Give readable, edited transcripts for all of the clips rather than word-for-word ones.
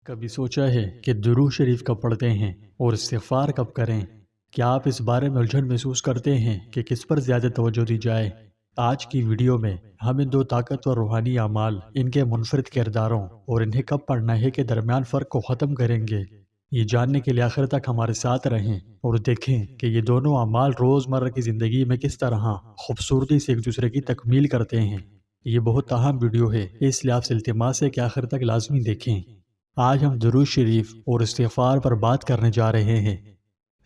کبھی سوچا ہے کہ درود شریف کب پڑھتے ہیں اور استغفار کب کریں؟ کیا آپ اس بارے میں الجھن محسوس کرتے ہیں کہ کس پر زیادہ توجہ دی جائے؟ آج کی ویڈیو میں ہم ان دو طاقتور روحانی اعمال، ان کے منفرد کرداروں اور انہیں کب پڑھنا ہے کے درمیان فرق کو ختم کریں گے۔ یہ جاننے کے لیے آخر تک ہمارے ساتھ رہیں اور دیکھیں کہ یہ دونوں اعمال روزمرہ کی زندگی میں کس طرح خوبصورتی سے ایک دوسرے کی تکمیل کرتے ہیں۔ یہ بہت اہم ویڈیو ہے، اس لیے آپ سے التماس ہے کہ آخر تک لازمی دیکھیں۔ آج ہم درود شریف اور استغفار پر بات کرنے جا رہے ہیں۔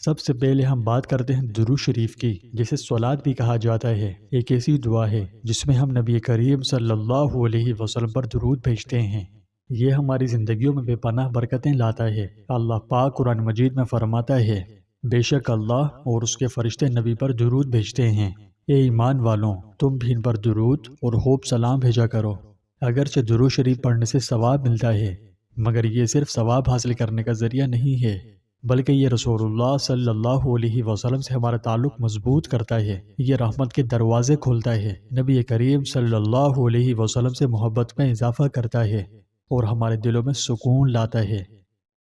سب سے پہلے ہم بات کرتے ہیں درود شریف کی، جسے صلوات بھی کہا جاتا ہے۔ ایک ایسی دعا ہے جس میں ہم نبی کریم صلی اللہ علیہ وسلم پر درود بھیجتے ہیں۔ یہ ہماری زندگیوں میں بے پناہ برکتیں لاتا ہے۔ اللہ پاک قرآن مجید میں فرماتا ہے، بے شک اللہ اور اس کے فرشتے نبی پر درود بھیجتے ہیں۔ اے ایمان والوں، تم بھی ان پر درود اور خوب سلام بھیجا کرو۔ اگرچہ درود شریف پڑھنے سے ثواب ملتا ہے، مگر یہ صرف ثواب حاصل کرنے کا ذریعہ نہیں ہے، بلکہ یہ رسول اللہ صلی اللہ علیہ وسلم سے ہمارا تعلق مضبوط کرتا ہے۔ یہ رحمت کے دروازے کھولتا ہے، نبی کریم صلی اللہ علیہ وسلم سے محبت میں اضافہ کرتا ہے اور ہمارے دلوں میں سکون لاتا ہے۔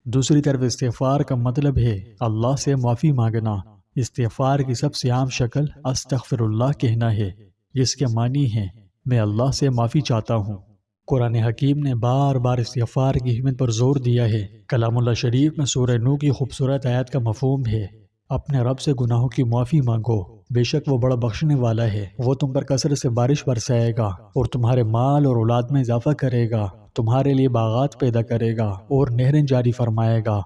دوسری طرف استغفار کا مطلب ہے اللہ سے معافی مانگنا۔ استغفار کی سب سے عام شکل استغفر اللہ کہنا ہے، جس کے معنی ہے میں اللہ سے معافی چاہتا ہوں۔ قرآن حکیم نے بار بار استغفار کی اہمیت پر زور دیا ہے۔ کلام اللہ شریف میں سورہ نوح کی خوبصورت آیات کا مفہوم ہے، اپنے رب سے گناہوں کی معافی مانگو، بے شک وہ بڑا بخشنے والا ہے۔ وہ تم پر کثرت سے بارش برسائے گا اور تمہارے مال اور اولاد میں اضافہ کرے گا، تمہارے لیے باغات پیدا کرے گا اور نہریں جاری فرمائے گا۔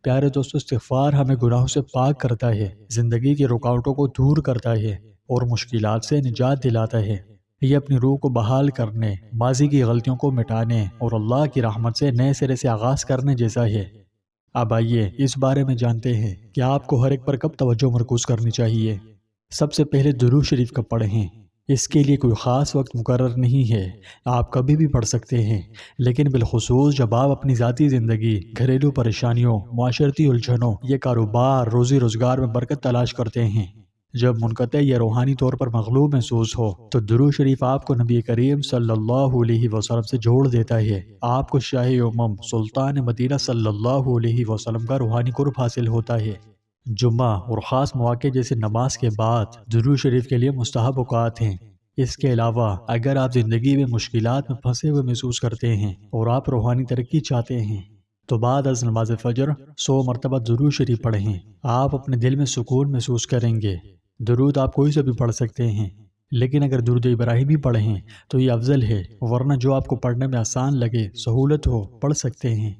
پیارے دوستو، استغفار ہمیں گناہوں سے پاک کرتا ہے، زندگی کی رکاوٹوں کو دور کرتا ہے اور مشکلات سے نجات دلاتا ہے۔ یہ اپنی روح کو بحال کرنے، ماضی کی غلطیوں کو مٹانے اور اللہ کی رحمت سے نئے سرے سے آغاز کرنے جیسا ہے۔ اب آئیے اس بارے میں جانتے ہیں کہ آپ کو ہر ایک پر کب توجہ مرکوز کرنی چاہیے۔ سب سے پہلے درود شریف کا پڑھیں۔ اس کے لیے کوئی خاص وقت مقرر نہیں ہے، آپ کبھی بھی پڑھ سکتے ہیں، لیکن بالخصوص جب آپ اپنی ذاتی زندگی، گھریلو پریشانیوں، معاشرتی الجھنوں یا کاروبار، روزی روزگار میں برکت تلاش کرتے ہیں۔ جب منقطع یا روحانی طور پر مغلوب محسوس ہو تو درود شریف آپ کو نبی کریم صلی اللہ علیہ وسلم سے جوڑ دیتا ہے۔ آپ کو شاہ امم سلطان مدینہ صلی اللہ علیہ وسلم کا روحانی قرب حاصل ہوتا ہے۔ جمعہ اور خاص مواقع جیسے نماز کے بعد درود شریف کے لیے مستحب اوقات ہیں۔ اس کے علاوہ اگر آپ زندگی میں مشکلات میں پھنسے ہوئے محسوس کرتے ہیں اور آپ روحانی ترقی چاہتے ہیں تو بعد از نماز فجر 100 مرتبہ درود شریف پڑھیں۔ آپ اپنے دل میں سکون محسوس کریں گے۔ درود آپ کوئی سے بھی پڑھ سکتے ہیں، لیکن اگر درود ابراہیمی پڑھیں تو یہ افضل ہے، ورنہ جو آپ کو پڑھنے میں آسان لگے، سہولت ہو، پڑھ سکتے ہیں۔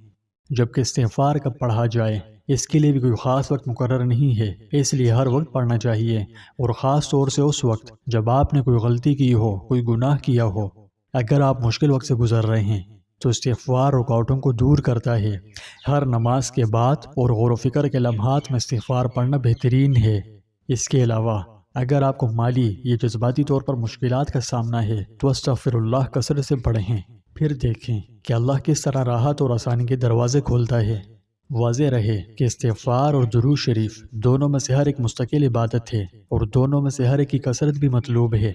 جبکہ استغفار کب پڑھا جائے، اس کے لیے بھی کوئی خاص وقت مقرر نہیں ہے، اس لیے ہر وقت پڑھنا چاہیے، اور خاص طور سے اس وقت جب آپ نے کوئی غلطی کی ہو، کوئی گناہ کیا ہو۔ اگر آپ مشکل وقت سے گزر رہے ہیں تو استغفار رکاوٹوں کو دور کرتا ہے۔ ہر نماز کے بعد اور غور و فکر کے لمحات میں استغفار پڑھنا بہترین ہے۔ اس کے علاوہ اگر آپ کو مالی یا جذباتی طور پر مشکلات کا سامنا ہے تو استغفر اللہ کثرت سے پڑھیں، پھر دیکھیں کہ اللہ کس طرح راحت اور آسانی کے دروازے کھولتا ہے۔ واضح رہے کہ استغفار اور درود شریف دونوں میں سے ہر ایک مستقل عبادت ہے، اور دونوں میں سے ہر ایک کی کثرت بھی مطلوب ہے۔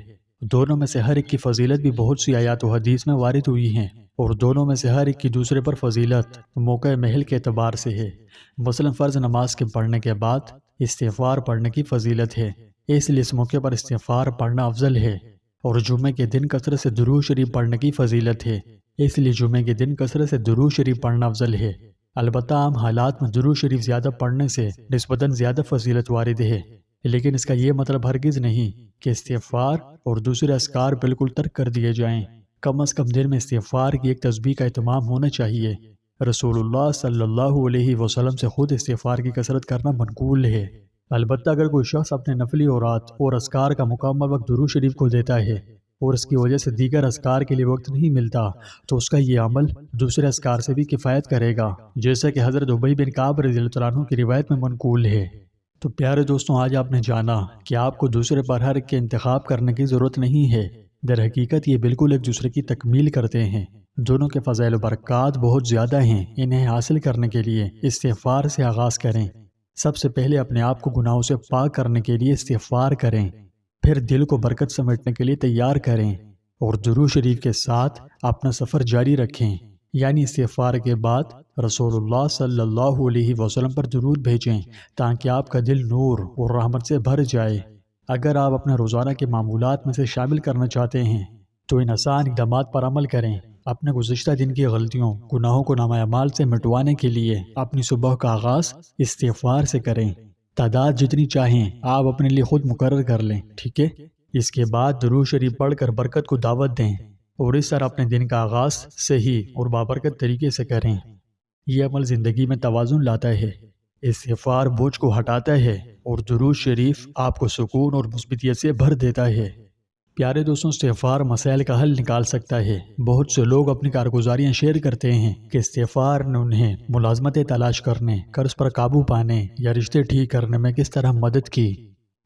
دونوں میں سے ہر ایک کی فضیلت بھی بہت سی آیات و حدیث میں وارد ہوئی ہیں، اور دونوں میں سے ہر ایک کی دوسرے پر فضیلت موقع محل کے اعتبار سے ہے۔ مثلا فرض نماز کے پڑھنے کے بعد استغفار پڑھنے کی فضیلت ہے، اس لیے اس موقع پر استغفار پڑھنا افضل ہے، اور جمعے کے دن کثرت سے درود شریف پڑھنے کی فضیلت ہے، اس لیے جمعے کے دن کثرت سے درود شریف پڑھنا افضل ہے۔ البتہ عام حالات میں درود شریف زیادہ پڑھنے سے نسبتاً زیادہ فضیلت وارد ہے، لیکن اس کا یہ مطلب ہرگز نہیں کہ استغفار اور دوسرے اذکار بالکل ترک کر دیے جائیں۔ کم از کم دن میں استغفار کی ایک تسبیح کا اہتمام ہونا چاہیے۔ رسول اللہ صلی اللہ علیہ وسلم سے خود استغفار کی کثرت کرنا منقول ہے۔ البتہ اگر کوئی شخص اپنے نفلی اوراد اور اذکار کا مکمل وقت درود شریف کو دیتا ہے اور اس کی وجہ سے دیگر اذکار کے لیے وقت نہیں ملتا تو اس کا یہ عمل دوسرے اذکار سے بھی کفایت کرے گا، جیسا کہ حضرت ابی بن کعب رضی اللہ عنہ کی روایت میں منقول ہے۔ تو پیارے دوستوں، آج آپ نے جانا کہ آپ کو دوسرے پر ہر ایک کے انتخاب کرنے کی ضرورت نہیں ہے۔ در حقیقت یہ بالکل ایک دوسرے کی تکمیل کرتے ہیں۔ دونوں کے فضائل و برکات بہت زیادہ ہیں۔ انہیں حاصل کرنے کے لیے استغفار سے آغاز کریں۔ سب سے پہلے اپنے آپ کو گناہوں سے پاک کرنے کے لیے استغفار کریں، پھر دل کو برکت سمیٹنے کے لیے تیار کریں، اور درود شریف کے ساتھ اپنا سفر جاری رکھیں۔ یعنی استغفار کے بعد رسول اللہ صلی اللہ علیہ وسلم پر درود بھیجیں تاکہ آپ کا دل نور اور رحمت سے بھر جائے۔ اگر آپ اپنے روزانہ کے معمولات میں سے شامل کرنا چاہتے ہیں تو ان آسان اقدامات پر عمل کریں۔ اپنے گزشتہ دن کی غلطیوں، گناہوں کو نامہ اعمال سے مٹوانے کے لیے اپنی صبح کا آغاز استغفار سے کریں۔ تعداد جتنی چاہیں آپ اپنے لیے خود مقرر کر لیں، ٹھیک ہے؟ اس کے بعد درود شریف پڑھ کر برکت کو دعوت دیں اور اس طرح اپنے دن کا آغاز صحیح اور بابرکت طریقے سے کریں۔ یہ عمل زندگی میں توازن لاتا ہے، استغفار بوجھ کو ہٹاتا ہے اور درود شریف آپ کو سکون اور مثبتیت سے بھر دیتا ہے۔ پیارے دوستوں، استغفار مسائل کا حل نکال سکتا ہے۔ بہت سے لوگ اپنی کارگزاریاں شیئر کرتے ہیں کہ استغفار نے انہیں ملازمتیں تلاش کرنے، قرض پر قابو پانے یا رشتے ٹھیک کرنے میں کس طرح مدد کی،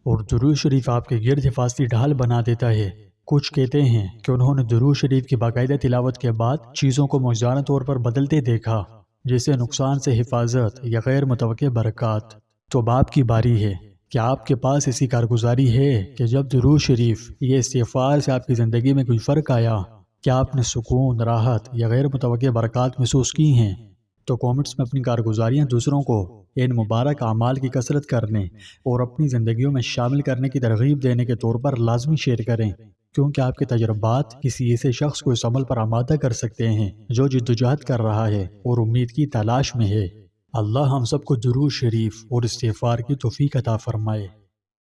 اور درود شریف آپ کے گرد حفاظتی ڈھال بنا دیتا ہے۔ کچھ کہتے ہیں کہ انہوں نے درود شریف کی باقاعدہ تلاوت کے بعد چیزوں کو معجزانہ طور پر بدلتے دیکھا، جیسے نقصان سے حفاظت یا غیر متوقع برکات۔ تو اب آپ کی باری ہے کہ آپ کے پاس ایسی کارگزاری ہے کہ جب درود شریف یہ استغفار سے آپ کی زندگی میں کوئی فرق آیا، کیا آپ نے سکون، راحت یا غیر متوقع برکات محسوس کی ہیں؟ تو کومنٹس میں اپنی کارگزاریاں دوسروں کو ان مبارک اعمال کی کثرت کرنے اور اپنی زندگیوں میں شامل کرنے کی ترغیب دینے کے طور پر لازمی شیئر کریں، کیونکہ آپ کے تجربات کسی ایسے شخص کو اس عمل پر آمادہ کر سکتے ہیں جو جدوجہد کر رہا ہے اور امید کی تلاش میں ہے۔ اللہ ہم سب کو درود شریف اور استغفار کی توفیق عطا فرمائے۔